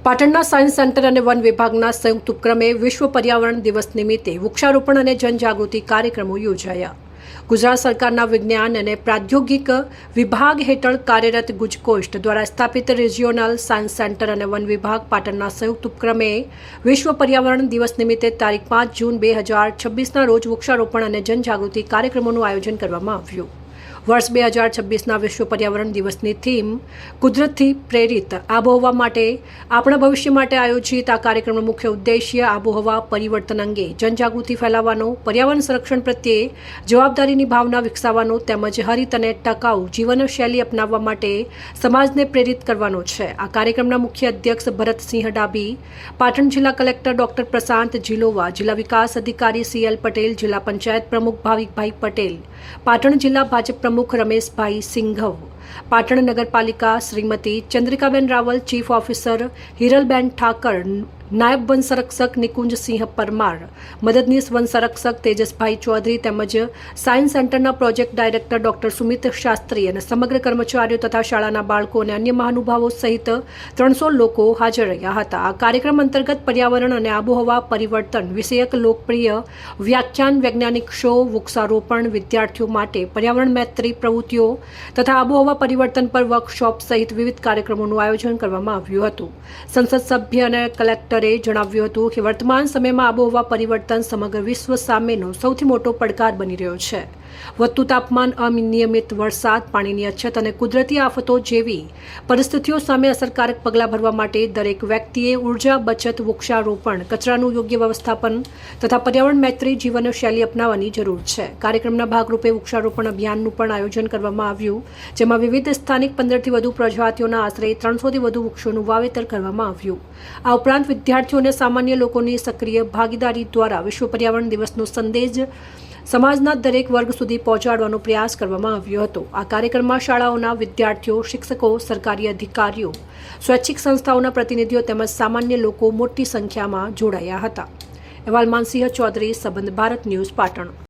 પાટણના science centre અને one વિભાગના સંયુક્ત ઉપક્રમે વિશ્વ પર્યાવરણ દિવસ નિમિત્તે વૃક્ષારોપણ અને જનજાગૃતિ કાર્યક્રમો યોજાયા। ગુજરાત સરકારના વિજ્ઞાન અને પ્રાદ્યોગિક વિભાગ હેઠળ કાર્યરત ગુજકોસ્ટ દ્વારા સ્થાપિત રિજિયોનલ સાયન્સ સેન્ટર અને વન વિભાગ પાટણના સંયુક્ત ઉપક્રમે વિશ્વ પર્યાવરણ દિવસ નિમિત્તે તારીખ 5 જૂન 2026ના રોજ વૃક્ષારોપણ અને જનજાગૃતિ કાર્યક્રમોનું આયોજન કરવામાં આવ્યું। વર્ષ 2026ના વિશ્વ પર્યાવરણ દિવસની થીમ કુદરતથી પ્રેરિત આબોહવા માટે આપણા ભવિષ્ય માટે આયોજિત આ કાર્યક્રમનો મુખ્ય ઉદ્દેશ્ય આબોહવા પરિવર્તન અંગે જનજાગૃતિ ફેલાવવાનો, પર્યાવરણ સંરક્ષણ પ્રત્યે જવાબદારીની ભાવના વિકસાવવાનો તેમજ હરિત અને ટકાઉ જીવનશૈલી અપનાવવા માટે સમાજને પ્રેરિત કરવાનો છે। આ કાર્યક્રમના મુખ્ય અધ્યક્ષ ભરતસિંહ ડાબી, પાટણ જિલ્લા કલેક્ટર ડોક્ટર પ્રશાંત જીલોવા, જિલ્લા વિકાસ અધિકારી CL પટેલ, જિલ્લા પંચાયત પ્રમુખ ભાવિકભાઈ પટેલ, પાટણ જિલ્લા ભાજપ પ્રમુખ રમેશભાઈ સિંઘવ, પાટણ નગરપાલિકા શ્રીમતી ચંદ્રિકાબેન રાવલ, ચીફ ઓફિસર હિરલબેન ઠાકર, નાયબ વન સંરક્ષક નિકુંજસિંહ પરમાર, મદદનીશ વન સંરક્ષક તેજસભાઈ ચૌધરી તેમજ સાયન્સ સેન્ટરના project director doctor Sumit Shastri અને સમગ્ર કર્મચારીઓ તથા શાળાના બાળકો અને અન્ય મહાનુભાવો સહિત 300 લોકો હાજર રહ્યા હતા। આ કાર્યક્રમ અંતર્ગત પર્યાવરણ અને આબોહવા પરિવર્તન વિષયક લોકપ્રિય વ્યાખ્યાન, વૈજ્ઞાનિક શો, વૃક્ષારોપણ, વિદ્યાર્થીઓ માટે પર્યાવરણ મૈત્રી પ્રવૃત્તિઓ તથા આબોહવા પરિવર્તન પર વર્કશોપ સહિત વિવિધ કાર્યક્રમોનું આયોજન કરવામાં આવ્યું હતું। સંસદ સભ્ય અને કલેક્ટરે જણાવ્યું હતું કે વર્તમાન સમયમાં આબોહવા પરિવર્તન સમગ્ર વિશ્વ સામેનો સૌથી મોટો પડકાર બની રહ્યો છે। વધતું તાપમાન, અનિયમિત વરસાદ, પાણીની અછત અને કુદરતી આફતો જેવી પરિસ્થિતિઓ સામે અસરકારક પગલાં ભરવા માટે દરેક વ્યક્તિએ ઉર્જા બચત, વૃક્ષારોપણ, કચરાનું યોગ્ય વ્યવસ્થાપન તથા પર્યાવરણ મૈત્રી જીવનશૈલી અપનાવવાની જરૂર છે। કાર્યક્રમના ભાગરૂપે વૃક્ષારોપણ અભિયાનનું પણ આયોજન કરવામાં આવ્યું, જેમાં વિવિધ સ્થાનિક 15થી વધુ પ્રજાતિઓના આશરે 300થી વધુ વૃક્ષોનું વાવેતર કરવામાં આવ્યું। આ ઉપરાંત વિદ્યાર્થીઓ અને સામાન્ય લોકોની સક્રિય ભાગીદારી દ્વારા વિશ્વ પર્યાવરણ દિવસનો સંદેશ સમાજના દરેક વર્ગ સુધી પહોંચાડવાનો પ્રયાસ કરવામાં આવ્યો હતો। આ કાર્યક્રમમાં શાળાઓના વિદ્યાર્થીઓ, શિક્ષકો, સરકારી અધિકારીઓ, સ્વૈચ્છિક સંસ્થાઓના પ્રતિનિધિઓ તેમજ સામાન્ય લોકો મોટી સંખ્યામાં જોડાયા હતા। અહેવાલ માનસિંહ ચૌધરી, સંબંધ ભારત ન્યૂઝ, પાટણ।